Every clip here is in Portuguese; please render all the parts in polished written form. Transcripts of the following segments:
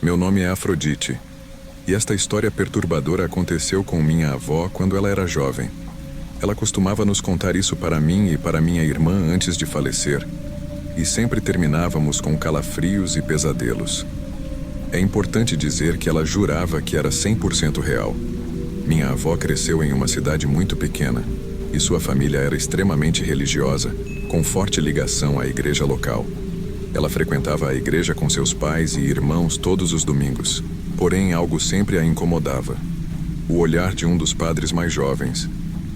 Meu nome é Afrodite, e esta história perturbadora aconteceu com minha avó quando ela era jovem. Ela costumava nos contar isso para mim e para minha irmã antes de falecer, e sempre terminávamos com calafrios e pesadelos. É importante dizer que ela jurava que era 100% real. Minha avó cresceu em uma cidade muito pequena, e sua família era extremamente religiosa, com forte ligação à igreja local. Ela frequentava a igreja com seus pais e irmãos todos os domingos, porém algo sempre a incomodava. O olhar de um dos padres mais jovens.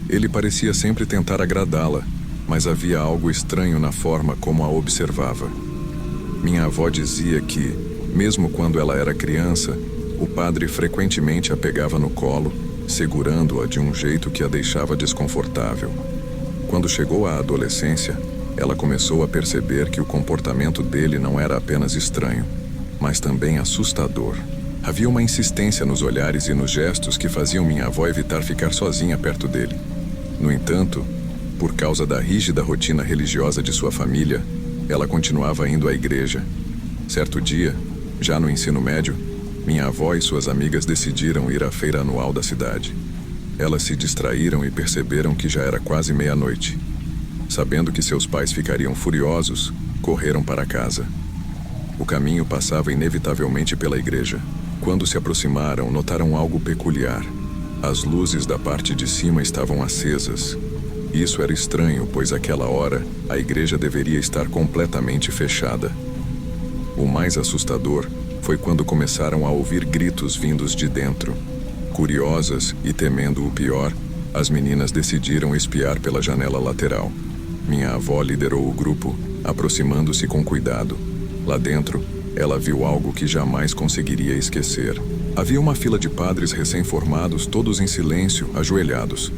Ele parecia sempre tentar agradá-la, mas havia algo estranho na forma como a observava. Minha avó dizia que, mesmo quando ela era criança, o padre frequentemente a pegava no colo, segurando-a de um jeito que a deixava desconfortável. Quando chegou à adolescência, ela começou a perceber que o comportamento dele não era apenas estranho, mas também assustador. Havia uma insistência nos olhares e nos gestos que faziam minha avó evitar ficar sozinha perto dele. No entanto, por causa da rígida rotina religiosa de sua família, ela continuava indo à igreja. Certo dia, já no ensino médio, minha avó e suas amigas decidiram ir à feira anual da cidade. Elas se distraíram e perceberam que já era quase meia-noite. Sabendo que seus pais ficariam furiosos, correram para casa. O caminho passava inevitavelmente pela igreja. Quando se aproximaram, notaram algo peculiar. As luzes da parte de cima estavam acesas. Isso era estranho, pois àquela hora, a igreja deveria estar completamente fechada. O mais assustador foi quando começaram a ouvir gritos vindos de dentro. Curiosas e temendo o pior, as meninas decidiram espiar pela janela lateral. Minha avó liderou o grupo, aproximando-se com cuidado. Lá dentro, ela viu algo que jamais conseguiria esquecer. Havia uma fila de padres recém-formados, todos em silêncio, ajoelhados.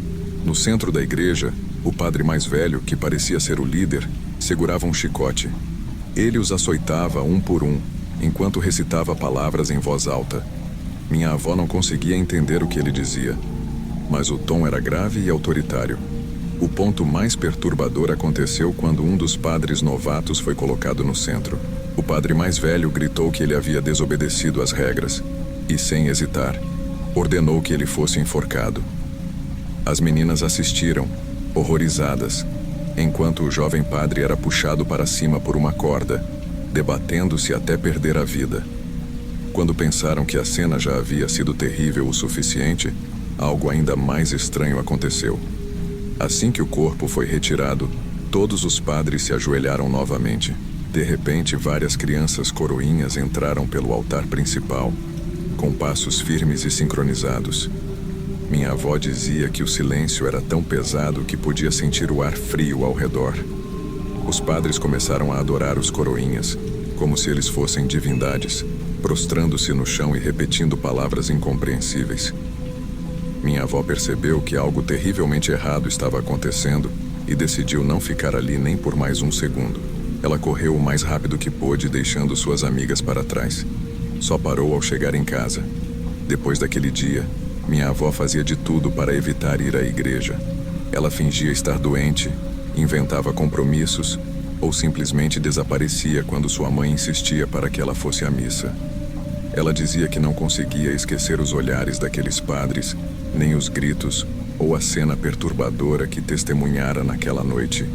No centro da igreja, o padre mais velho, que parecia ser o líder, segurava um chicote. Ele os açoitava um por um, enquanto recitava palavras em voz alta. Minha avó não conseguia entender o que ele dizia, mas o tom era grave e autoritário. O ponto mais perturbador aconteceu quando um dos padres novatos foi colocado no centro. O padre mais velho gritou que ele havia desobedecido às regras e, sem hesitar, ordenou que ele fosse enforcado. As meninas assistiram, horrorizadas, enquanto o jovem padre era puxado para cima por uma corda, debatendo-se até perder a vida. Quando pensaram que a cena já havia sido terrível o suficiente, algo ainda mais estranho aconteceu. Assim que o corpo foi retirado, todos os padres se ajoelharam novamente. De repente, várias crianças coroinhas entraram pelo altar principal, com passos firmes e sincronizados. Minha avó dizia que o silêncio era tão pesado que podia sentir o ar frio ao redor. Os padres começaram a adorar os coroinhas, como se eles fossem divindades, prostrando-se no chão e repetindo palavras incompreensíveis. Minha avó percebeu que algo terrivelmente errado estava acontecendo e decidiu não ficar ali nem por mais um segundo. Ela correu o mais rápido que pôde, deixando suas amigas para trás. Só parou ao chegar em casa. Depois daquele dia, minha avó fazia de tudo para evitar ir à igreja. Ela fingia estar doente, inventava compromissos ou simplesmente desaparecia quando sua mãe insistia para que ela fosse à missa. Ela dizia que não conseguia esquecer os olhares daqueles padres, nem os gritos ou a cena perturbadora que testemunhara naquela noite.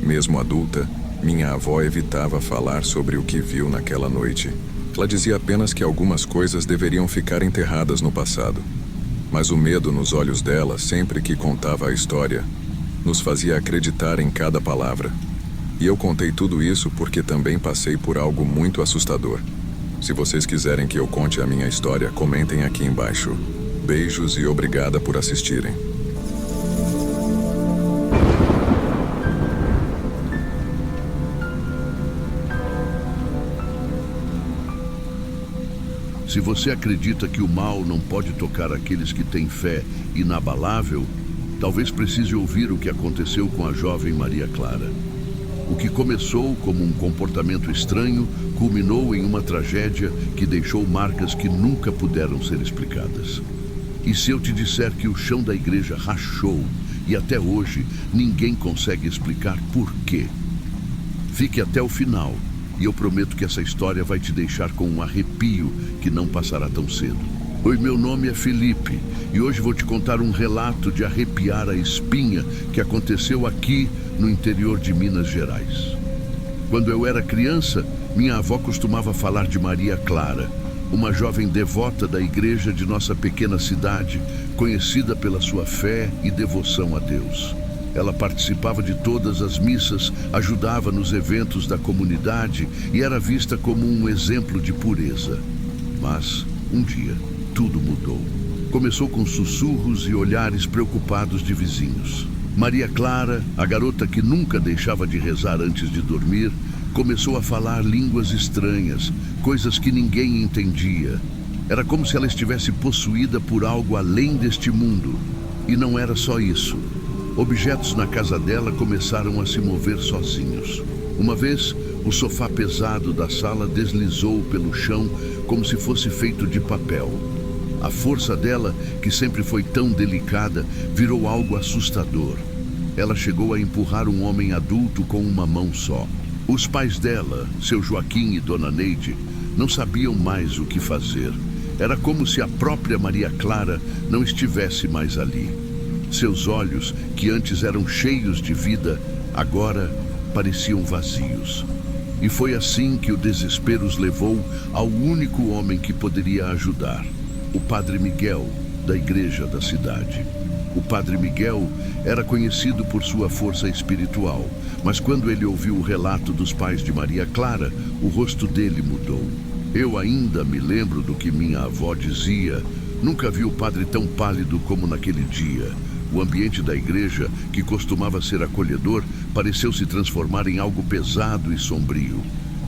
Mesmo adulta, minha avó evitava falar sobre o que viu naquela noite. Ela dizia apenas que algumas coisas deveriam ficar enterradas no passado. Mas o medo nos olhos dela, sempre que contava a história, nos fazia acreditar em cada palavra. E eu contei tudo isso porque também passei por algo muito assustador. Se vocês quiserem que eu conte a minha história, comentem aqui embaixo. Beijos e obrigada por assistirem. Se você acredita que o mal não pode tocar aqueles que têm fé inabalável, talvez precise ouvir o que aconteceu com a jovem Maria Clara. O que começou como um comportamento estranho culminou em uma tragédia que deixou marcas que nunca puderam ser explicadas. E se eu te disser que o chão da igreja rachou e até hoje ninguém consegue explicar por quê? Fique até o final e eu prometo que essa história vai te deixar com um arrepio que não passará tão cedo. Oi, meu nome é Felipe e hoje vou te contar um relato de arrepiar a espinha que aconteceu aqui no interior de Minas Gerais. Quando eu era criança, minha avó costumava falar de Maria Clara, uma jovem devota da igreja de nossa pequena cidade, conhecida pela sua fé e devoção a Deus. Ela participava de todas as missas, ajudava nos eventos da comunidade e era vista como um exemplo de pureza. Mas, um dia, tudo mudou. Começou com sussurros e olhares preocupados de vizinhos. Maria Clara, a garota que nunca deixava de rezar antes de dormir, começou a falar línguas estranhas, coisas que ninguém entendia. Era como se ela estivesse possuída por algo além deste mundo. E não era só isso. Objetos na casa dela começaram a se mover sozinhos. Uma vez, o sofá pesado da sala deslizou pelo chão como se fosse feito de papel. A força dela, que sempre foi tão delicada, virou algo assustador. Ela chegou a empurrar um homem adulto com uma mão só. Os pais dela, seu Joaquim e Dona Neide, não sabiam mais o que fazer. Era como se a própria Maria Clara não estivesse mais ali. Seus olhos, que antes eram cheios de vida, agora pareciam vazios. E foi assim que o desespero os levou ao único homem que poderia ajudar. O Padre Miguel, da igreja da cidade. O Padre Miguel era conhecido por sua força espiritual, mas quando ele ouviu o relato dos pais de Maria Clara, o rosto dele mudou. Eu ainda me lembro do que minha avó dizia. Nunca vi o padre tão pálido como naquele dia. O ambiente da igreja, que costumava ser acolhedor, pareceu se transformar em algo pesado e sombrio.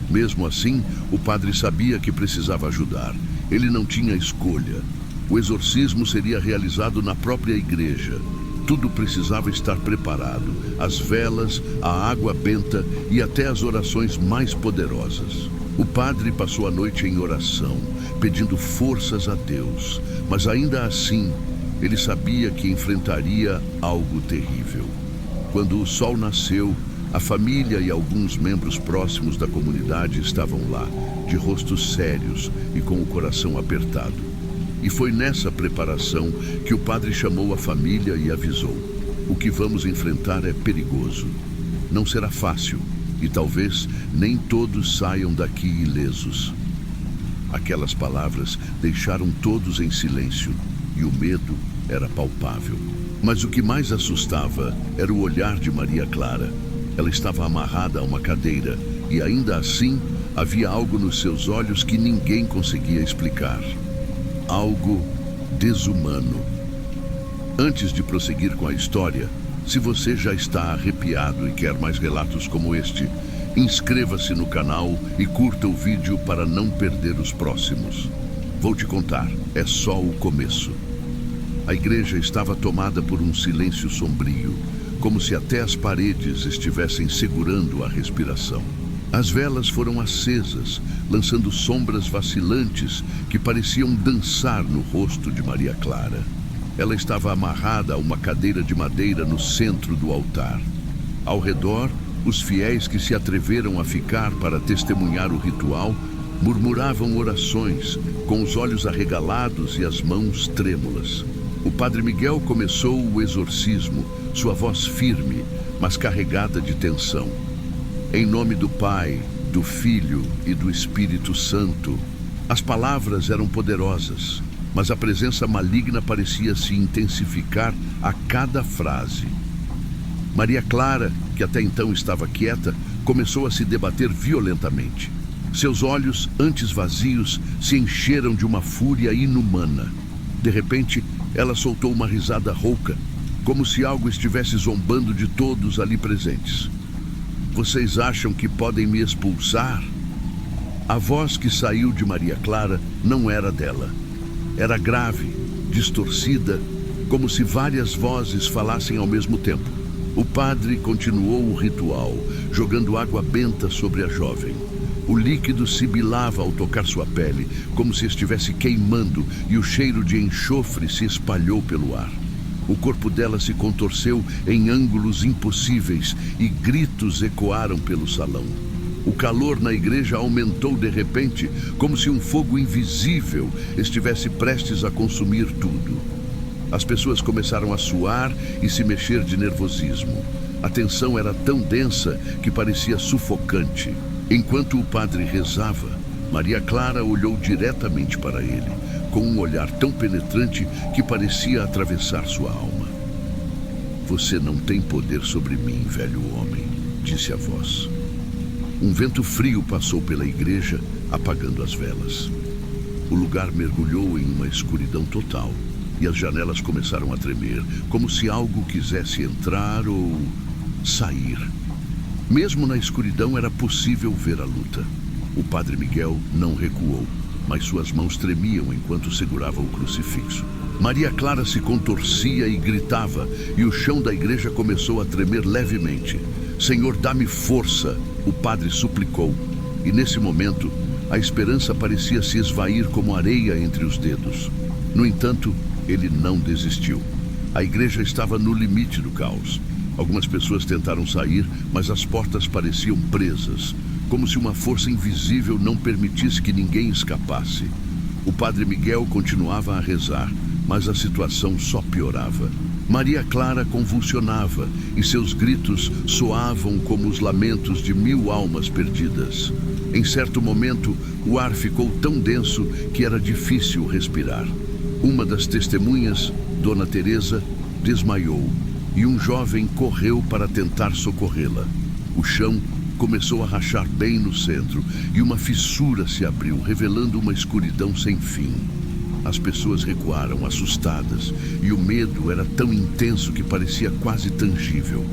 Mesmo assim, o padre sabia que precisava ajudar. Ele não tinha escolha. O exorcismo seria realizado na própria igreja. Tudo precisava estar preparado. As velas, a água benta e até as orações mais poderosas. O padre passou a noite em oração, pedindo forças a Deus. Mas ainda assim, ele sabia que enfrentaria algo terrível. Quando o sol nasceu, a família e alguns membros próximos da comunidade estavam lá, de rostos sérios e com o coração apertado. E foi nessa preparação que o padre chamou a família e avisou: o que vamos enfrentar é perigoso. Não será fácil e talvez nem todos saiam daqui ilesos. Aquelas palavras deixaram todos em silêncio e o medo era palpável. Mas o que mais assustava era o olhar de Maria Clara. Ela estava amarrada a uma cadeira e ainda assim havia algo nos seus olhos que ninguém conseguia explicar. Algo desumano. Antes de prosseguir com a história, se você já está arrepiado e quer mais relatos como este, inscreva-se no canal e curta o vídeo para não perder os próximos. Vou te contar, é só o começo. A igreja estava tomada por um silêncio sombrio, como se até as paredes estivessem segurando a respiração. As velas foram acesas, lançando sombras vacilantes que pareciam dançar no rosto de Maria Clara. Ela estava amarrada a uma cadeira de madeira no centro do altar. Ao redor, os fiéis que se atreveram a ficar para testemunhar o ritual murmuravam orações, com os olhos arregalados e as mãos trêmulas. O Padre Miguel começou o exorcismo, sua voz firme, mas carregada de tensão. Em nome do Pai, do Filho e do Espírito Santo. As palavras eram poderosas, mas a presença maligna parecia se intensificar a cada frase. Maria Clara, que até então estava quieta, começou a se debater violentamente. Seus olhos, antes vazios, se encheram de uma fúria inumana. De repente, ela soltou uma risada rouca, como se algo estivesse zombando de todos ali presentes. Vocês acham que podem me expulsar? A voz que saiu de Maria Clara não era dela. Era grave, distorcida, como se várias vozes falassem ao mesmo tempo. O padre continuou o ritual, jogando água benta sobre a jovem. O líquido sibilava ao tocar sua pele, como se estivesse queimando, e o cheiro de enxofre se espalhou pelo ar. O corpo dela se contorceu em ângulos impossíveis e gritos ecoaram pelo salão. O calor na igreja aumentou de repente, como se um fogo invisível estivesse prestes a consumir tudo. As pessoas começaram a suar e se mexer de nervosismo. A tensão era tão densa que parecia sufocante. Enquanto o padre rezava, Maria Clara olhou diretamente para ele, com um olhar tão penetrante que parecia atravessar sua alma. "Você não tem poder sobre mim, velho homem", disse a voz. Um vento frio passou pela igreja, apagando as velas. O lugar mergulhou em uma escuridão total e as janelas começaram a tremer, como se algo quisesse entrar ou sair. Mesmo na escuridão era possível ver a luta. O padre Miguel não recuou, mas suas mãos tremiam enquanto segurava o crucifixo. Maria Clara se contorcia e gritava, e o chão da igreja começou a tremer levemente. "Senhor, dá-me força", o padre suplicou, e nesse momento a esperança parecia se esvair como areia entre os dedos. No entanto, ele não desistiu. A igreja estava no limite do caos. Algumas pessoas tentaram sair, mas as portas pareciam presas, como se uma força invisível não permitisse que ninguém escapasse. O padre Miguel continuava a rezar, mas a situação só piorava. Maria Clara convulsionava e seus gritos soavam como os lamentos de 1000 almas perdidas. Em certo momento, o ar ficou tão denso que era difícil respirar. Uma das testemunhas, Dona Teresa, desmaiou e um jovem correu para tentar socorrê-la. O chão começou a rachar bem no centro e uma fissura se abriu, revelando uma escuridão sem fim. As pessoas recuaram, assustadas, e o medo era tão intenso que parecia quase tangível.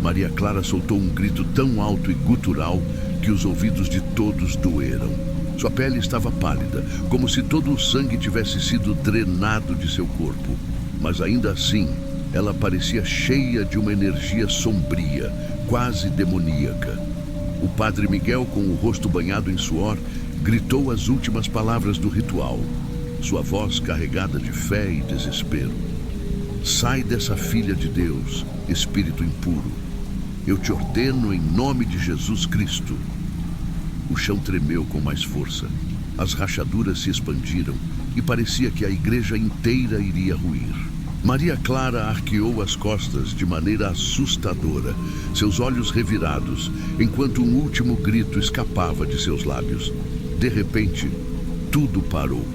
Maria Clara soltou um grito tão alto e gutural que os ouvidos de todos doeram. Sua pele estava pálida, como se todo o sangue tivesse sido drenado de seu corpo. Mas ainda assim, ela parecia cheia de uma energia sombria, quase demoníaca. O padre Miguel, com o rosto banhado em suor, gritou as últimas palavras do ritual, sua voz carregada de fé e desespero. "Sai dessa filha de Deus, espírito impuro. Eu te ordeno em nome de Jesus Cristo." O chão tremeu com mais força. As rachaduras se expandiram e parecia que a igreja inteira iria ruir. Maria Clara arqueou as costas de maneira assustadora, seus olhos revirados, enquanto um último grito escapava de seus lábios. De repente, tudo parou.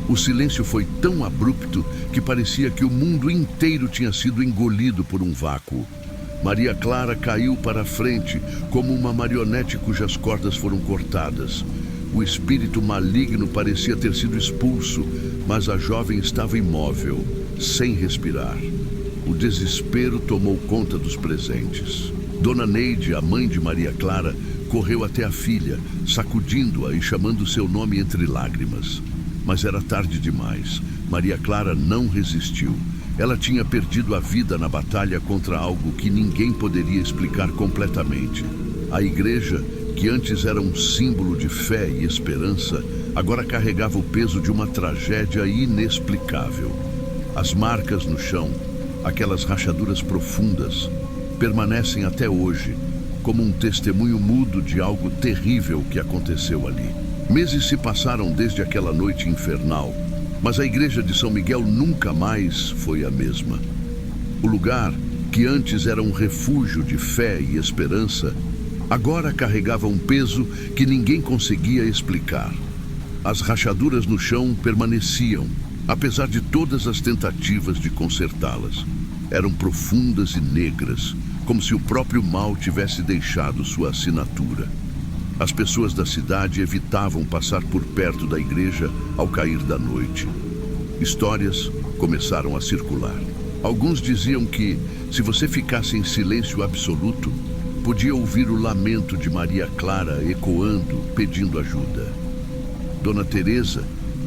O silêncio foi tão abrupto que parecia que o mundo inteiro tinha sido engolido por um vácuo. Maria Clara caiu para a frente, como uma marionete cujas cordas foram cortadas. O espírito maligno parecia ter sido expulso, mas a jovem estava imóvel, sem respirar. O desespero tomou conta dos presentes. Dona Neide, a mãe de Maria Clara, correu até a filha, sacudindo-a e chamando seu nome entre lágrimas. Mas era tarde demais. Maria Clara não resistiu. Ela tinha perdido a vida na batalha contra algo que ninguém poderia explicar completamente. A igreja, que antes era um símbolo de fé e esperança, agora carregava o peso de uma tragédia inexplicável. As marcas no chão, aquelas rachaduras profundas, permanecem até hoje, como um testemunho mudo de algo terrível que aconteceu ali. Meses se passaram desde aquela noite infernal, mas a igreja de São Miguel nunca mais foi a mesma. O lugar, que antes era um refúgio de fé e esperança, agora carregava um peso que ninguém conseguia explicar. As rachaduras no chão permaneciam, apesar de todas as tentativas de consertá-las. Eram profundas e negras, como se o próprio mal tivesse deixado sua assinatura. As pessoas da cidade evitavam passar por perto da igreja ao cair da noite. Histórias começaram a circular. Alguns diziam que, se você ficasse em silêncio absoluto, podia ouvir o lamento de Maria Clara ecoando, pedindo ajuda. Dona Teresa,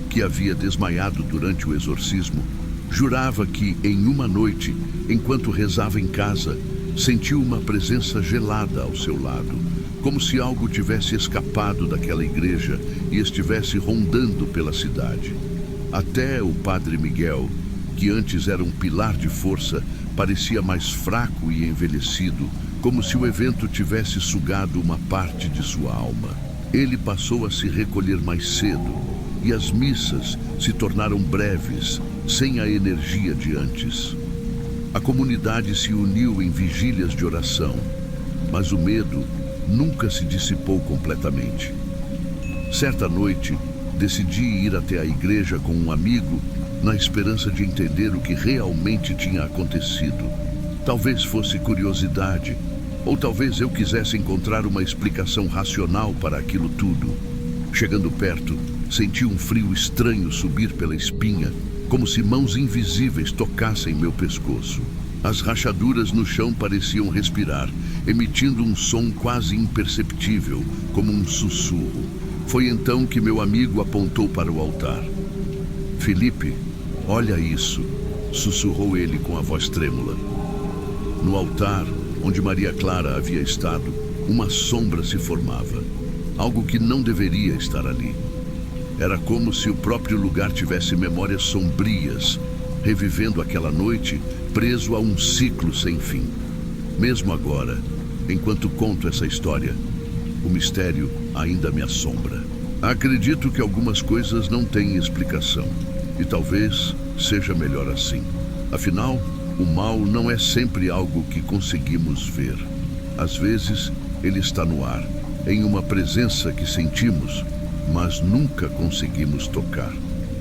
que havia desmaiado durante o exorcismo, jurava que, em uma noite, enquanto rezava em casa, sentiu uma presença gelada ao seu lado, como se algo tivesse escapado daquela igreja e estivesse rondando pela cidade. Até o padre Miguel, que antes era um pilar de força, parecia mais fraco e envelhecido, como se o evento tivesse sugado uma parte de sua alma. Ele passou a se recolher mais cedo, e as missas se tornaram breves, sem a energia de antes. A comunidade se uniu em vigílias de oração, mas o medo nunca se dissipou completamente. Certa noite, decidi ir até a igreja com um amigo, na esperança de entender o que realmente tinha acontecido. Talvez fosse curiosidade, ou talvez eu quisesse encontrar uma explicação racional para aquilo tudo. Chegando perto, senti um frio estranho subir pela espinha, como se mãos invisíveis tocassem meu pescoço. As rachaduras no chão pareciam respirar, emitindo um som quase imperceptível, como um sussurro. Foi então que meu amigo apontou para o altar. "Felipe, olha isso", sussurrou ele com a voz trêmula. No altar, onde Maria Clara havia estado, uma sombra se formava, algo que não deveria estar ali. Era como se o próprio lugar tivesse memórias sombrias, revivendo aquela noite, preso a um ciclo sem fim. Mesmo agora, enquanto conto essa história, o mistério ainda me assombra. Acredito que algumas coisas não têm explicação, e talvez seja melhor assim. Afinal, o mal não é sempre algo que conseguimos ver. Às vezes, ele está no ar, em uma presença que sentimos, mas nunca conseguimos tocar.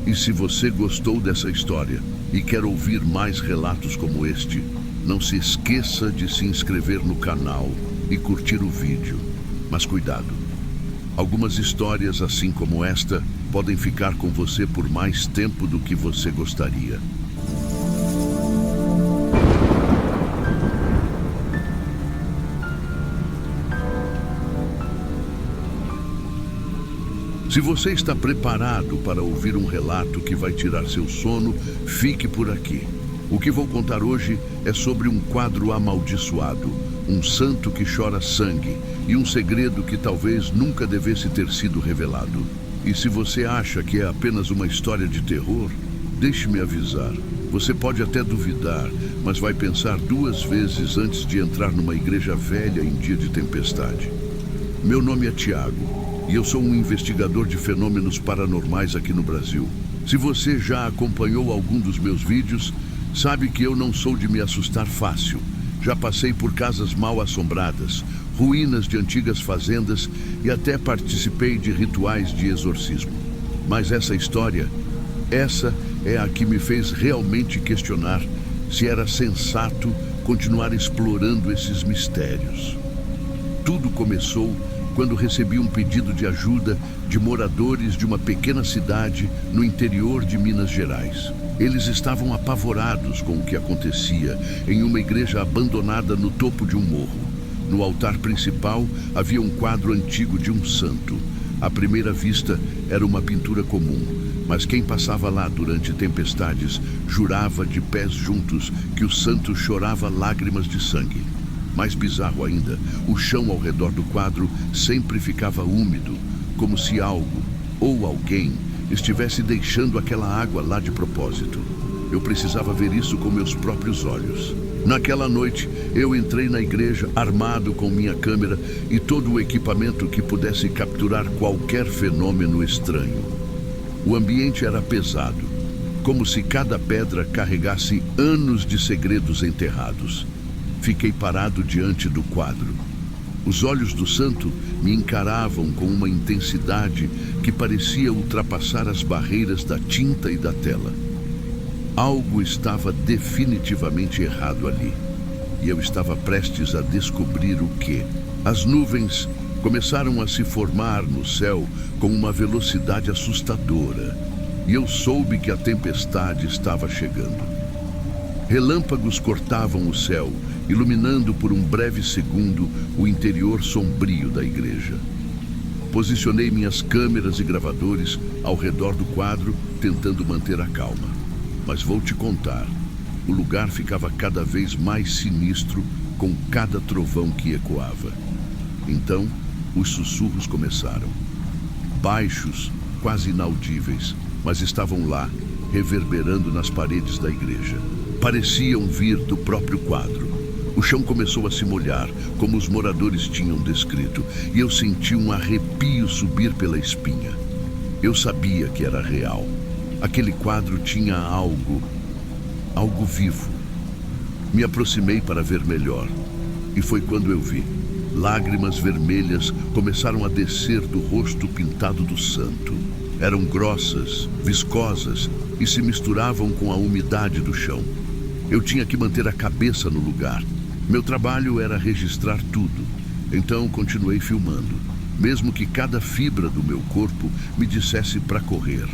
E se você gostou dessa história e quer ouvir mais relatos como este, não se esqueça de se inscrever no canal e curtir o vídeo. Mas cuidado, algumas histórias assim como esta podem ficar com você por mais tempo do que você gostaria. Se você está preparado para ouvir um relato que vai tirar seu sono, fique por aqui. O que vou contar hoje é sobre um quadro amaldiçoado, um santo que chora sangue e um segredo que talvez nunca devesse ter sido revelado. E se você acha que é apenas uma história de terror, deixe-me avisar. Você pode até duvidar, mas vai pensar duas vezes antes de entrar numa igreja velha em dia de tempestade. Meu nome é Tiago. E eu sou um investigador de fenômenos paranormais aqui no Brasil. Se você já acompanhou algum dos meus vídeos, sabe que eu não sou de me assustar fácil. Já passei por casas mal assombradas, ruínas de antigas fazendas e até participei de rituais de exorcismo. Mas essa história, essa é a que me fez realmente questionar se era sensato continuar explorando esses mistérios. Tudo começou quando recebi um pedido de ajuda de moradores de uma pequena cidade no interior de Minas Gerais. Eles estavam apavorados com o que acontecia em uma igreja abandonada no topo de um morro. No altar principal havia um quadro antigo de um santo. À primeira vista era uma pintura comum, mas quem passava lá durante tempestades jurava de pés juntos que o santo chorava lágrimas de sangue. Mais bizarro ainda, o chão ao redor do quadro sempre ficava úmido, como se algo ou alguém estivesse deixando aquela água lá de propósito. Eu precisava ver isso com meus próprios olhos. Naquela noite, eu entrei na igreja armado com minha câmera e todo o equipamento que pudesse capturar qualquer fenômeno estranho. O ambiente era pesado, como se cada pedra carregasse anos de segredos enterrados. Fiquei parado diante do quadro. Os olhos do santo me encaravam com uma intensidade que parecia ultrapassar as barreiras da tinta e da tela. Algo estava definitivamente errado ali, e eu estava prestes a descobrir o que. As nuvens começaram a se formar no céu com uma velocidade assustadora, e eu soube que a tempestade estava chegando. Relâmpagos cortavam o céu, iluminando por um breve segundo o interior sombrio da igreja. Posicionei minhas câmeras e gravadores ao redor do quadro, tentando manter a calma. Mas vou te contar, o lugar ficava cada vez mais sinistro com cada trovão que ecoava. Então, os sussurros começaram. Baixos, quase inaudíveis, mas estavam lá, reverberando nas paredes da igreja. pareciam vir do próprio quadro. O chão começou a se molhar, como os moradores tinham descrito, e eu senti um arrepio subir pela espinha. Eu sabia que era real. Aquele quadro tinha algo vivo. Me aproximei para ver melhor, e foi quando eu vi. Lágrimas vermelhas começaram a descer do rosto pintado do santo. Eram grossas, viscosas e se misturavam com a umidade do chão. Eu tinha que manter a cabeça no lugar. Meu trabalho era registrar tudo, então continuei filmando, mesmo que cada fibra do meu corpo me dissesse para correr.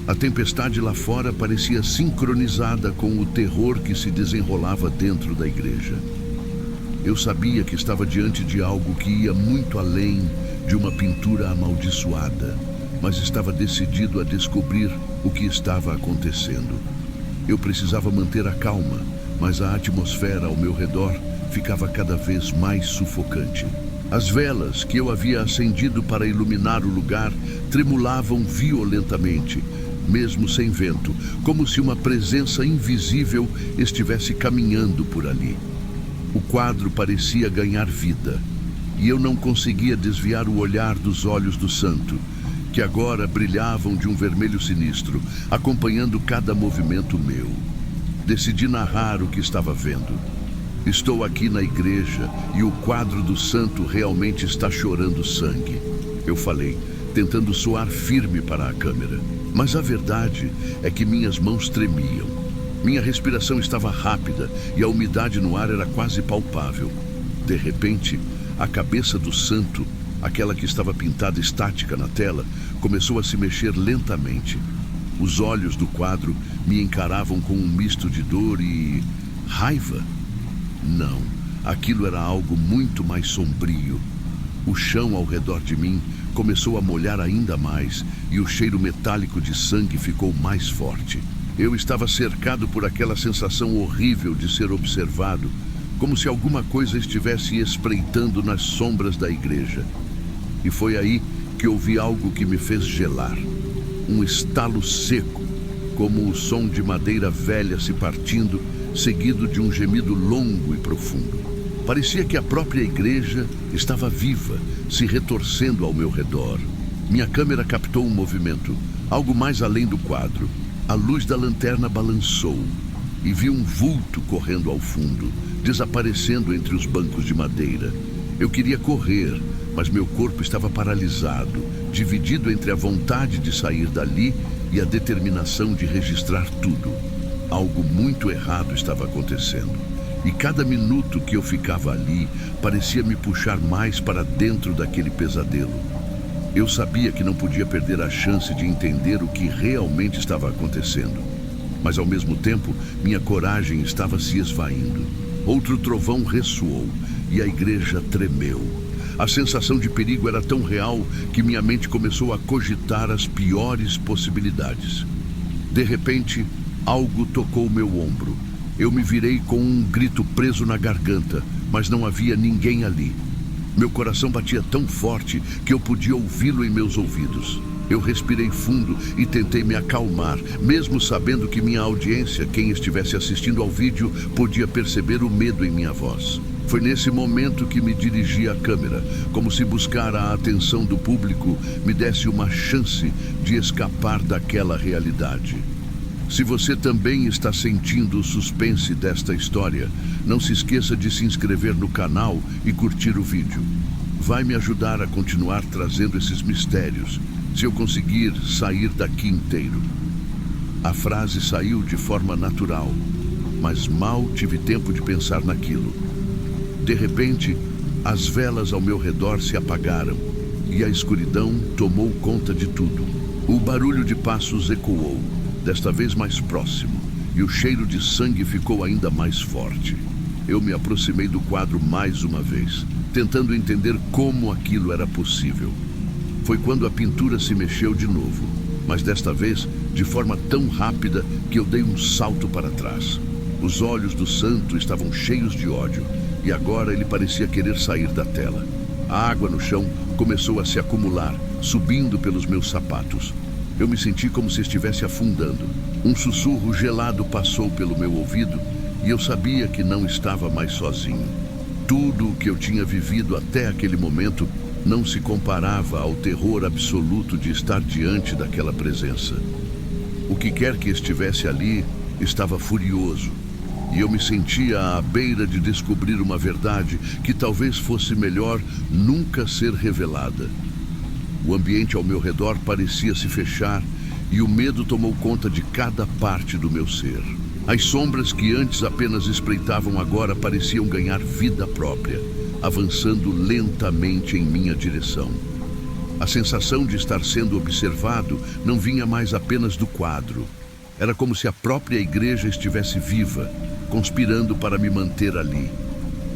A tempestade lá fora parecia sincronizada com o terror que se desenrolava dentro da igreja. Eu sabia que estava diante de algo que ia muito além de uma pintura amaldiçoada, mas estava decidido a descobrir o que estava acontecendo. Eu precisava manter a calma, mas a atmosfera ao meu redor ficava cada vez mais sufocante. As velas que eu havia acendido para iluminar o lugar tremulavam violentamente, mesmo sem vento, como se uma presença invisível estivesse caminhando por ali. O quadro parecia ganhar vida, e eu não conseguia desviar o olhar dos olhos do santo, que agora brilhavam de um vermelho sinistro, acompanhando cada movimento meu. Decidi narrar o que estava vendo. Estou aqui na igreja e o quadro do santo realmente está chorando sangue. Eu falei, tentando soar firme para a câmera. Mas a verdade é que minhas mãos tremiam. Minha respiração estava rápida e a umidade no ar era quase palpável. De repente, a cabeça do santo, aquela que estava pintada estática na tela, começou a se mexer lentamente. Os olhos do quadro me encaravam com um misto de dor e raiva. Não, aquilo era algo muito mais sombrio. O chão ao redor de mim começou a molhar ainda mais e o cheiro metálico de sangue ficou mais forte. Eu estava cercado por aquela sensação horrível de ser observado, como se alguma coisa estivesse espreitando nas sombras da igreja. E foi aí que ouvi algo que me fez gelar. Um estalo seco, como o som de madeira velha se partindo, seguido de um gemido longo e profundo. Parecia que a própria igreja estava viva, se retorcendo ao meu redor. Minha câmera captou um movimento, algo mais além do quadro. A luz da lanterna balançou e vi um vulto correndo ao fundo, desaparecendo entre os bancos de madeira. Eu queria correr, mas meu corpo estava paralisado, dividido entre a vontade de sair dali e a determinação de registrar tudo. Algo muito errado estava acontecendo, e cada minuto que eu ficava ali parecia me puxar mais para dentro daquele pesadelo. Eu sabia que não podia perder a chance de entender o que realmente estava acontecendo, mas ao mesmo tempo minha coragem estava se esvaindo. Outro trovão ressoou e a igreja tremeu. A sensação de perigo era tão real que minha mente começou a cogitar as piores possibilidades. De repente, algo tocou meu ombro. Eu me virei com um grito preso na garganta, mas não havia ninguém ali. Meu coração batia tão forte que eu podia ouvi-lo em meus ouvidos. Eu respirei fundo e tentei me acalmar, mesmo sabendo que minha audiência, quem estivesse assistindo ao vídeo, podia perceber o medo em minha voz. Foi nesse momento que me dirigi à câmera, como se buscar a atenção do público me desse uma chance de escapar daquela realidade. Se você também está sentindo o suspense desta história, não se esqueça de se inscrever no canal e curtir o vídeo. Vai me ajudar a continuar trazendo esses mistérios, se eu conseguir sair daqui inteiro. A frase saiu de forma natural, mas mal tive tempo de pensar naquilo. De repente, as velas ao meu redor se apagaram e a escuridão tomou conta de tudo. O barulho de passos ecoou, desta vez mais próximo, e o cheiro de sangue ficou ainda mais forte. Eu me aproximei do quadro mais uma vez, tentando entender como aquilo era possível. Foi quando a pintura se mexeu de novo, mas desta vez de forma tão rápida que eu dei um salto para trás. Os olhos do santo estavam cheios de ódio, e agora ele parecia querer sair da tela. A água no chão começou a se acumular, subindo pelos meus sapatos. Eu me senti como se estivesse afundando. Um sussurro gelado passou pelo meu ouvido e eu sabia que não estava mais sozinho. Tudo o que eu tinha vivido até aquele momento não se comparava ao terror absoluto de estar diante daquela presença. O que quer que estivesse ali estava furioso, e eu me sentia à beira de descobrir uma verdade que talvez fosse melhor nunca ser revelada. O ambiente ao meu redor parecia se fechar e o medo tomou conta de cada parte do meu ser. As sombras que antes apenas espreitavam agora pareciam ganhar vida própria, avançando lentamente em minha direção. A sensação de estar sendo observado não vinha mais apenas do quadro. Era como se a própria igreja estivesse viva, conspirando para me manter ali.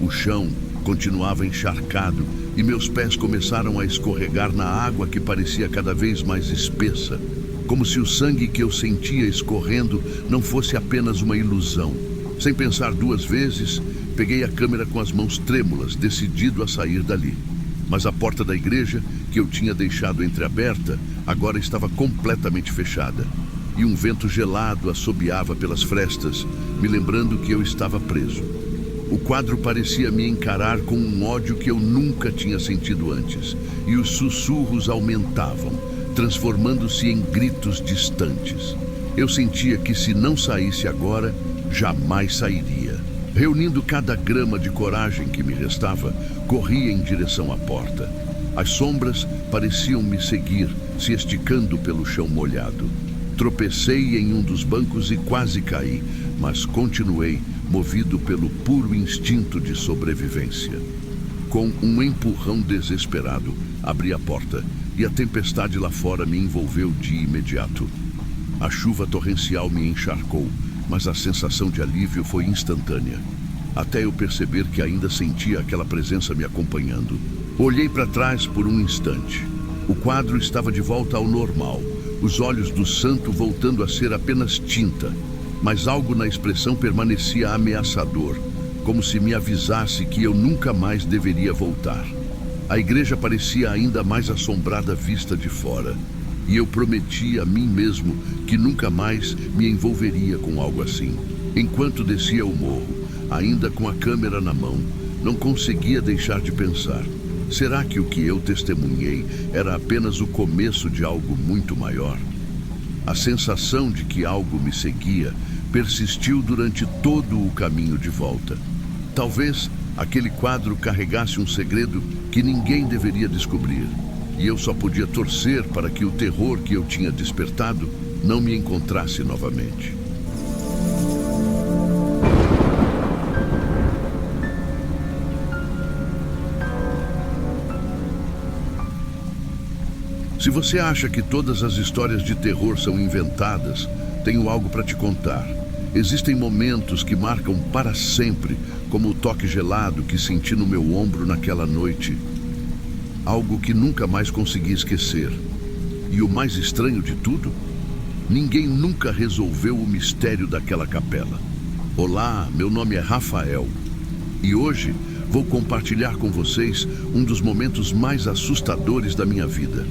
O chão continuava encharcado e meus pés começaram a escorregar na água que parecia cada vez mais espessa, como se o sangue que eu sentia escorrendo não fosse apenas uma ilusão. Sem pensar duas vezes, peguei a câmera com as mãos trêmulas, decidido a sair dali. Mas a porta da igreja, que eu tinha deixado entreaberta, agora estava completamente fechada. E um vento gelado assobiava pelas frestas, me lembrando que eu estava preso. O quadro parecia me encarar com um ódio que eu nunca tinha sentido antes, e os sussurros aumentavam, transformando-se em gritos distantes. Eu sentia que se não saísse agora, jamais sairia. Reunindo cada grama de coragem que me restava, corri em direção à porta. As sombras pareciam me seguir, se esticando pelo chão molhado. Tropecei em um dos bancos e quase caí, mas continuei, movido pelo puro instinto de sobrevivência. Com um empurrão desesperado, abri a porta e a tempestade lá fora me envolveu de imediato. A chuva torrencial me encharcou, mas a sensação de alívio foi instantânea, até eu perceber que ainda sentia aquela presença me acompanhando. Olhei para trás por um instante. O quadro estava de volta ao normal, os olhos do santo voltando a ser apenas tinta, mas algo na expressão permanecia ameaçador, como se me avisasse que eu nunca mais deveria voltar. A igreja parecia ainda mais assombrada vista de fora, e eu prometi a mim mesmo que nunca mais me envolveria com algo assim. Enquanto descia o morro, ainda com a câmera na mão, não conseguia deixar de pensar: será que o que eu testemunhei era apenas o começo de algo muito maior? A sensação de que algo me seguia persistiu durante todo o caminho de volta. Talvez aquele quadro carregasse um segredo que ninguém deveria descobrir, e eu só podia torcer para que o terror que eu tinha despertado não me encontrasse novamente. Se você acha que todas as histórias de terror são inventadas, tenho algo para te contar. Existem momentos que marcam para sempre, como o toque gelado que senti no meu ombro naquela noite. Algo que nunca mais consegui esquecer. E o mais estranho de tudo, ninguém nunca resolveu o mistério daquela capela. Olá, meu nome é Rafael. E hoje vou compartilhar com vocês um dos momentos mais assustadores da minha vida.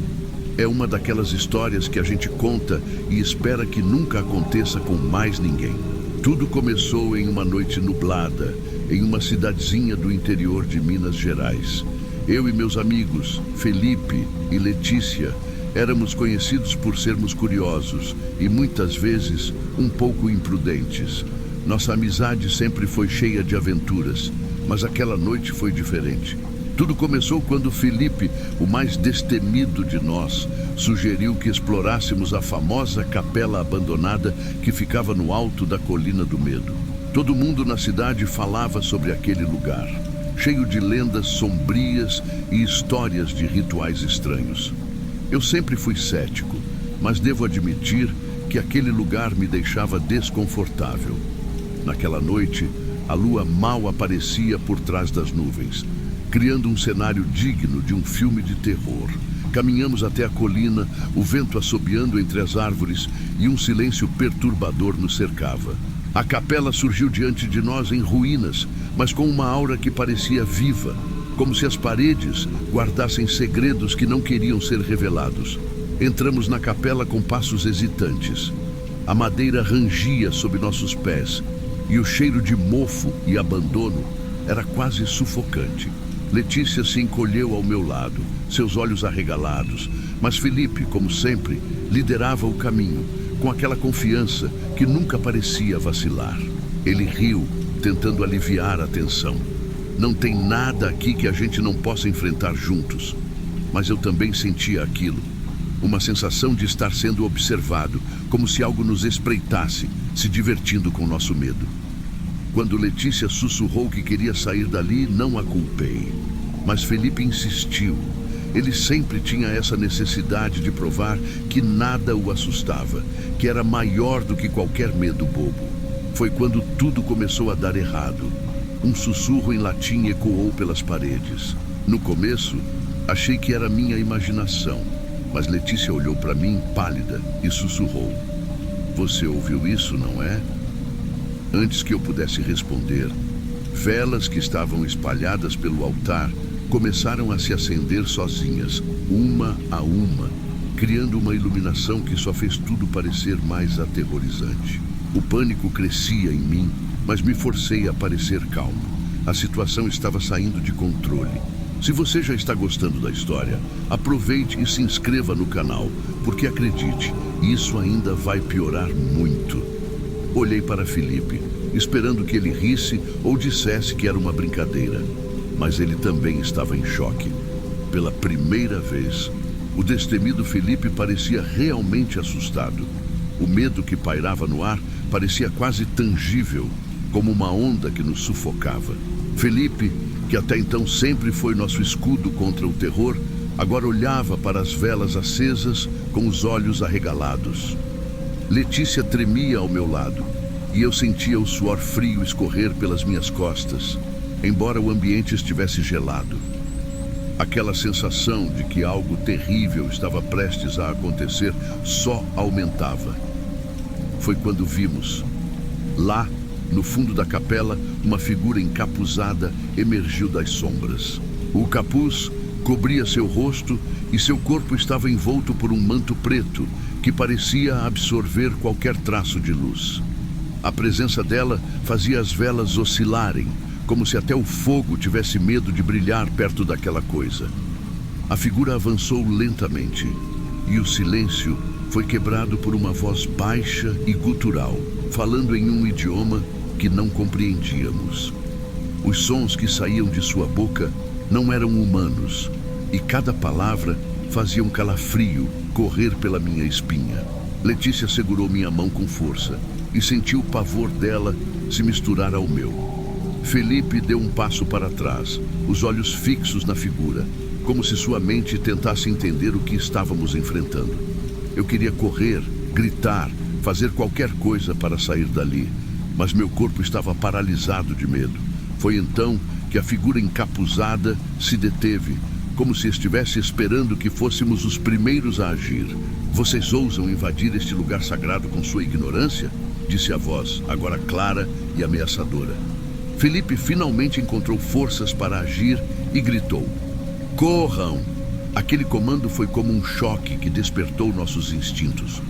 É uma daquelas histórias que a gente conta e espera que nunca aconteça com mais ninguém. Tudo começou em uma noite nublada, em uma cidadezinha do interior de Minas Gerais. Eu e meus amigos, Felipe e Letícia, éramos conhecidos por sermos curiosos e muitas vezes um pouco imprudentes. Nossa amizade sempre foi cheia de aventuras, mas aquela noite foi diferente. Tudo começou quando Felipe, o mais destemido de nós, sugeriu que explorássemos a famosa capela abandonada que ficava no alto da Colina do Medo. Todo mundo na cidade falava sobre aquele lugar, cheio de lendas sombrias e histórias de rituais estranhos. Eu sempre fui cético, mas devo admitir que aquele lugar me deixava desconfortável. Naquela noite, a lua mal aparecia por trás das nuvens, criando um cenário digno de um filme de terror. Caminhamos até a colina, o vento assobiando entre as árvores e um silêncio perturbador nos cercava. A capela surgiu diante de nós em ruínas, mas com uma aura que parecia viva, como se as paredes guardassem segredos que não queriam ser revelados. Entramos na capela com passos hesitantes. A madeira rangia sob nossos pés e o cheiro de mofo e abandono era quase sufocante. Letícia se encolheu ao meu lado, seus olhos arregalados, mas Felipe, como sempre, liderava o caminho, com aquela confiança que nunca parecia vacilar. Ele riu, tentando aliviar a tensão. Não tem nada aqui que a gente não possa enfrentar juntos. Mas eu também sentia aquilo. Uma sensação de estar sendo observado, como se algo nos espreitasse, se divertindo com nosso medo. Quando Letícia sussurrou que queria sair dali, não a culpei. Mas Felipe insistiu. Ele sempre tinha essa necessidade de provar que nada o assustava, que era maior do que qualquer medo bobo. Foi quando tudo começou a dar errado. Um sussurro em latim ecoou pelas paredes. No começo, achei que era minha imaginação, mas Letícia olhou para mim pálida e sussurrou: "Você ouviu isso, não é?" Antes que eu pudesse responder, velas que estavam espalhadas pelo altar começaram a se acender sozinhas, uma a uma, criando uma iluminação que só fez tudo parecer mais aterrorizante. O pânico crescia em mim, mas me forcei a parecer calmo. A situação estava saindo de controle. Se você já está gostando da história, aproveite e se inscreva no canal, porque acredite, isso ainda vai piorar muito. Olhei para Felipe, esperando que ele risse ou dissesse que era uma brincadeira, mas ele também estava em choque. Pela primeira vez, o destemido Felipe parecia realmente assustado. O medo que pairava no ar parecia quase tangível, como uma onda que nos sufocava. Felipe, que até então sempre foi nosso escudo contra o terror, agora olhava para as velas acesas com os olhos arregalados. Letícia tremia ao meu lado e eu sentia o suor frio escorrer pelas minhas costas, embora o ambiente estivesse gelado. Aquela sensação de que algo terrível estava prestes a acontecer só aumentava. Foi quando vimos, lá, no fundo da capela, uma figura encapuzada emergiu das sombras. O capuz cobria seu rosto e seu corpo estava envolto por um manto preto que parecia absorver qualquer traço de luz. A presença dela fazia as velas oscilarem, como se até o fogo tivesse medo de brilhar perto daquela coisa. A figura avançou lentamente e o silêncio foi quebrado por uma voz baixa e gutural, falando em um idioma que não compreendíamos. Os sons que saíam de sua boca não eram humanos, e cada palavra fazia um calafrio correr pela minha espinha. Letícia segurou minha mão com força e senti o pavor dela se misturar ao meu. Felipe deu um passo para trás, os olhos fixos na figura, como se sua mente tentasse entender o que estávamos enfrentando. Eu queria correr, gritar, fazer qualquer coisa para sair dali, mas meu corpo estava paralisado de medo. Foi então que a figura encapuzada se deteve, como se estivesse esperando que fôssemos os primeiros a agir. "Vocês ousam invadir este lugar sagrado com sua ignorância?" disse a voz, agora clara e ameaçadora. Felipe finalmente encontrou forças para agir e gritou: "Corram!" Aquele comando foi como um choque que despertou nossos instintos.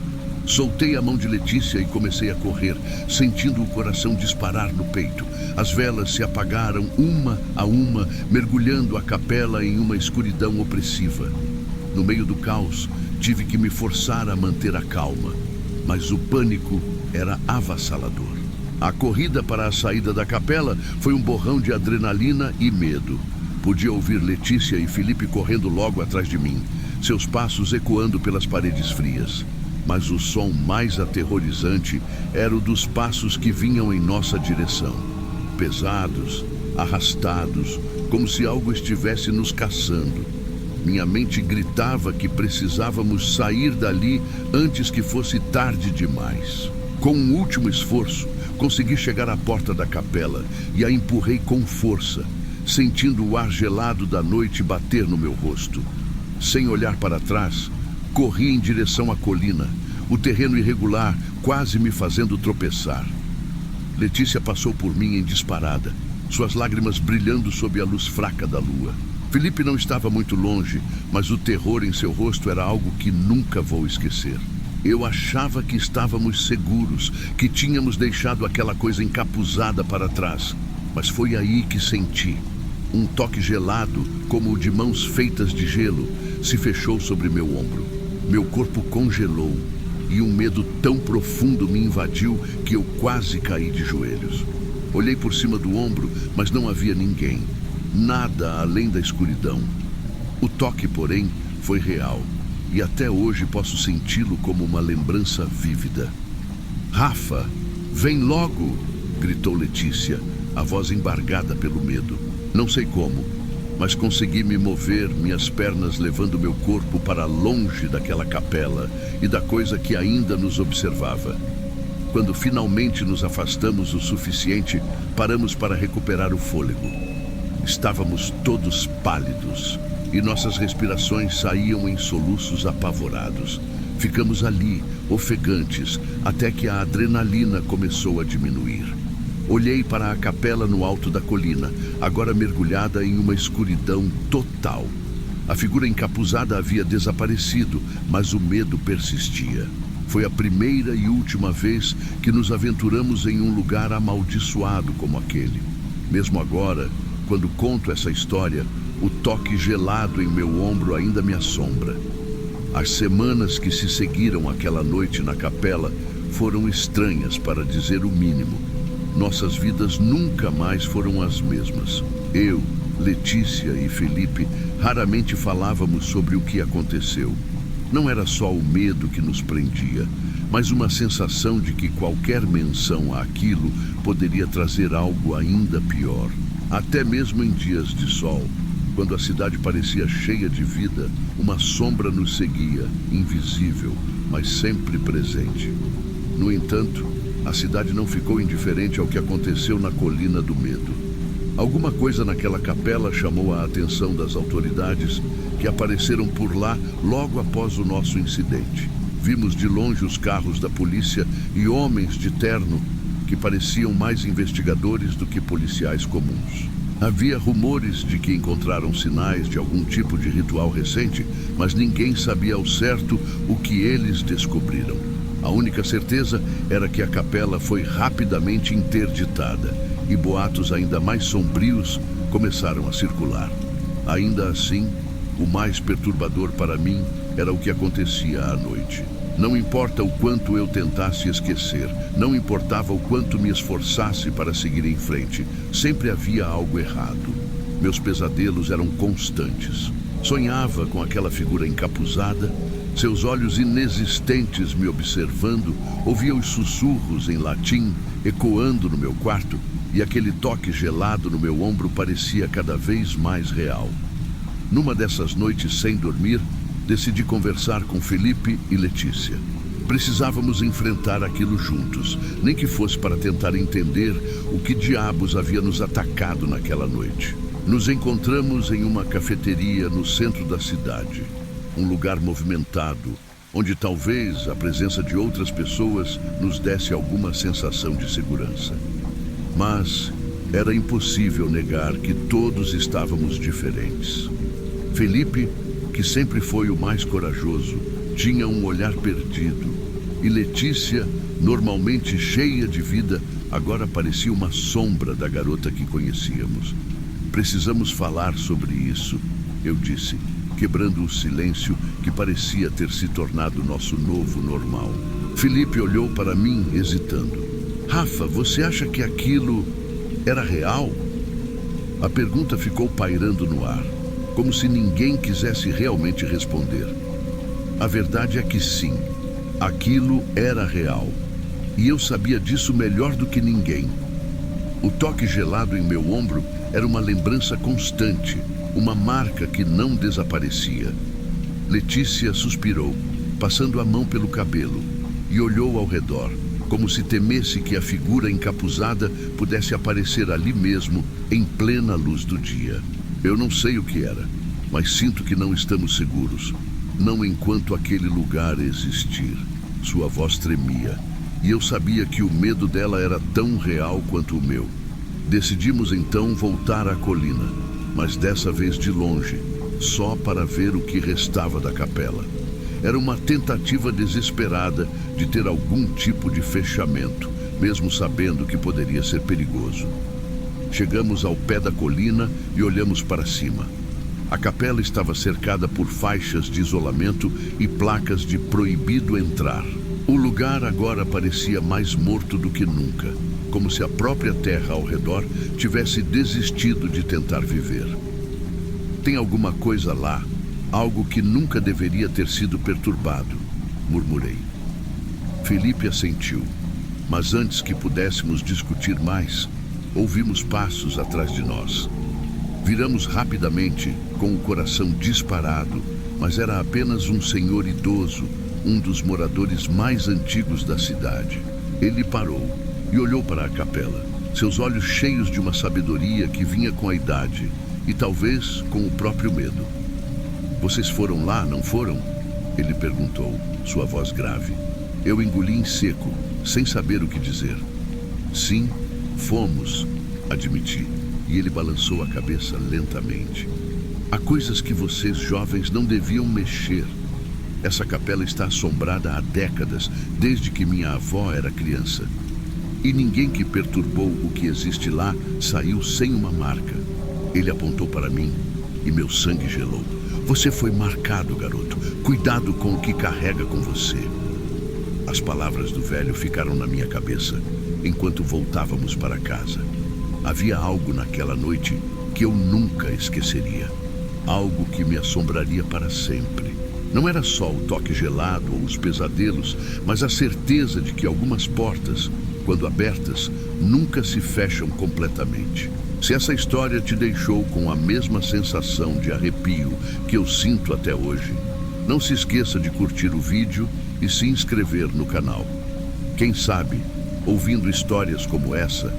Soltei a mão de Letícia e comecei a correr, sentindo o coração disparar no peito. As velas se apagaram uma a uma, mergulhando a capela em uma escuridão opressiva. No meio do caos, tive que me forçar a manter a calma, mas o pânico era avassalador. A corrida para a saída da capela foi um borrão de adrenalina e medo. Podia ouvir Letícia e Felipe correndo logo atrás de mim, seus passos ecoando pelas paredes frias. Mas o som mais aterrorizante era o dos passos que vinham em nossa direção. Pesados, arrastados, como se algo estivesse nos caçando. Minha mente gritava que precisávamos sair dali antes que fosse tarde demais. Com um último esforço, consegui chegar à porta da capela e a empurrei com força, sentindo o ar gelado da noite bater no meu rosto. Sem olhar para trás, corri em direção à colina, o terreno irregular quase me fazendo tropeçar. Letícia passou por mim em disparada, suas lágrimas brilhando sob a luz fraca da lua. Felipe não estava muito longe, mas o terror em seu rosto era algo que nunca vou esquecer. Eu achava que estávamos seguros, que tínhamos deixado aquela coisa encapuzada para trás. Mas foi aí que senti. Um toque gelado, como o de mãos feitas de gelo, se fechou sobre meu ombro. Meu corpo congelou e um medo tão profundo me invadiu que eu quase caí de joelhos. Olhei por cima do ombro, mas não havia ninguém. Nada além da escuridão. O toque, porém, foi real. E até hoje posso senti-lo como uma lembrança vívida. "Rafa, vem logo!" gritou Letícia, a voz embargada pelo medo. Não sei como, mas consegui me mover, minhas pernas levando meu corpo para longe daquela capela e da coisa que ainda nos observava. Quando finalmente nos afastamos o suficiente, paramos para recuperar o fôlego. Estávamos todos pálidos e nossas respirações saíam em soluços apavorados. Ficamos ali, ofegantes, até que a adrenalina começou a diminuir. Olhei para a capela no alto da colina, agora mergulhada em uma escuridão total. A figura encapuzada havia desaparecido, mas o medo persistia. Foi a primeira e última vez que nos aventuramos em um lugar amaldiçoado como aquele. Mesmo agora, quando conto essa história, o toque gelado em meu ombro ainda me assombra. As semanas que se seguiram àquela noite na capela foram estranhas, para dizer o mínimo. Nossas vidas nunca mais foram as mesmas. Eu, Letícia e Felipe raramente falávamos sobre o que aconteceu. Não era só o medo que nos prendia, mas uma sensação de que qualquer menção àquilo poderia trazer algo ainda pior. Até mesmo em dias de sol, quando a cidade parecia cheia de vida, uma sombra nos seguia, invisível, mas sempre presente. No entanto, a cidade não ficou indiferente ao que aconteceu na Colina do Medo. Alguma coisa naquela capela chamou a atenção das autoridades, que apareceram por lá logo após o nosso incidente. Vimos de longe os carros da polícia e homens de terno que pareciam mais investigadores do que policiais comuns. Havia rumores de que encontraram sinais de algum tipo de ritual recente, mas ninguém sabia ao certo o que eles descobriram. A única certeza era que a capela foi rapidamente interditada e boatos ainda mais sombrios começaram a circular. Ainda assim, o mais perturbador para mim era o que acontecia à noite. Não importa o quanto eu tentasse esquecer, não importava o quanto me esforçasse para seguir em frente, sempre havia algo errado. Meus pesadelos eram constantes. Sonhava com aquela figura encapuzada, seus olhos inexistentes me observando, ouvia os sussurros em latim ecoando no meu quarto e aquele toque gelado no meu ombro parecia cada vez mais real. Numa dessas noites sem dormir, decidi conversar com Felipe e Letícia. Precisávamos enfrentar aquilo juntos, nem que fosse para tentar entender o que diabos havia nos atacado naquela noite. Nos encontramos em uma cafeteria no centro da cidade, um lugar movimentado, onde talvez a presença de outras pessoas nos desse alguma sensação de segurança. Mas era impossível negar que todos estávamos diferentes. Felipe, que sempre foi o mais corajoso, tinha um olhar perdido. E Letícia, normalmente cheia de vida, agora parecia uma sombra da garota que conhecíamos. "Precisamos falar sobre isso", eu disse, quebrando o silêncio que parecia ter se tornado nosso novo normal. Felipe olhou para mim, hesitando. "Rafa, você acha que aquilo era real?" A pergunta ficou pairando no ar, como se ninguém quisesse realmente responder. A verdade é que sim, aquilo era real. E eu sabia disso melhor do que ninguém. O toque gelado em meu ombro era uma lembrança constante, uma marca que não desaparecia. Letícia suspirou, passando a mão pelo cabelo, e olhou ao redor, como se temesse que a figura encapuzada pudesse aparecer ali mesmo, em plena luz do dia. "Eu não sei o que era, mas sinto que não estamos seguros. Não enquanto aquele lugar existir." Sua voz tremia, e eu sabia que o medo dela era tão real quanto o meu. Decidimos então voltar à colina. mas dessa vez de longe, só para ver o que restava da capela. Era uma tentativa desesperada de ter algum tipo de fechamento, mesmo sabendo que poderia ser perigoso. Chegamos ao pé da colina e olhamos para cima. A capela estava cercada por faixas de isolamento e placas de proibido entrar. O lugar agora parecia mais morto do que nunca, como se a própria terra ao redor tivesse desistido de tentar viver. Tem alguma coisa lá, algo que nunca deveria ter sido perturbado, murmurei. Felipe assentiu, mas antes que pudéssemos discutir mais, ouvimos passos atrás de nós. Viramos rapidamente, com o coração disparado, mas era apenas um senhor idoso, um dos moradores mais antigos da cidade. Ele parou e olhou para a capela, seus olhos cheios de uma sabedoria que vinha com a idade e talvez com o próprio medo. Vocês foram lá, não foram? Ele perguntou, sua voz grave. Eu engoli em seco, sem saber o que dizer. Sim, fomos, admiti, e ele balançou a cabeça lentamente. Há coisas que vocês jovens não deviam mexer. Essa capela está assombrada há décadas, desde que minha avó era criança. E ninguém que perturbou o que existe lá saiu sem uma marca. Ele apontou para mim e meu sangue gelou. Você foi marcado, garoto. Cuidado com o que carrega com você. As palavras do velho ficaram na minha cabeça enquanto voltávamos para casa. Havia algo naquela noite que eu nunca esqueceria. Algo que me assombraria para sempre. Não era só o toque gelado ou os pesadelos, mas a certeza de que algumas portas, quando abertas, nunca se fecham completamente. Se essa história te deixou com a mesma sensação de arrepio que eu sinto até hoje, não se esqueça de curtir o vídeo e se inscrever no canal. Quem sabe, ouvindo histórias como essa,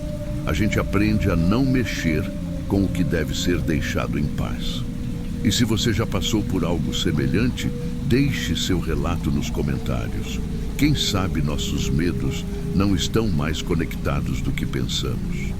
a gente aprende a não mexer com o que deve ser deixado em paz. E se você já passou por algo semelhante, deixe seu relato nos comentários. Quem sabe nossos medos não estão mais conectados do que pensamos.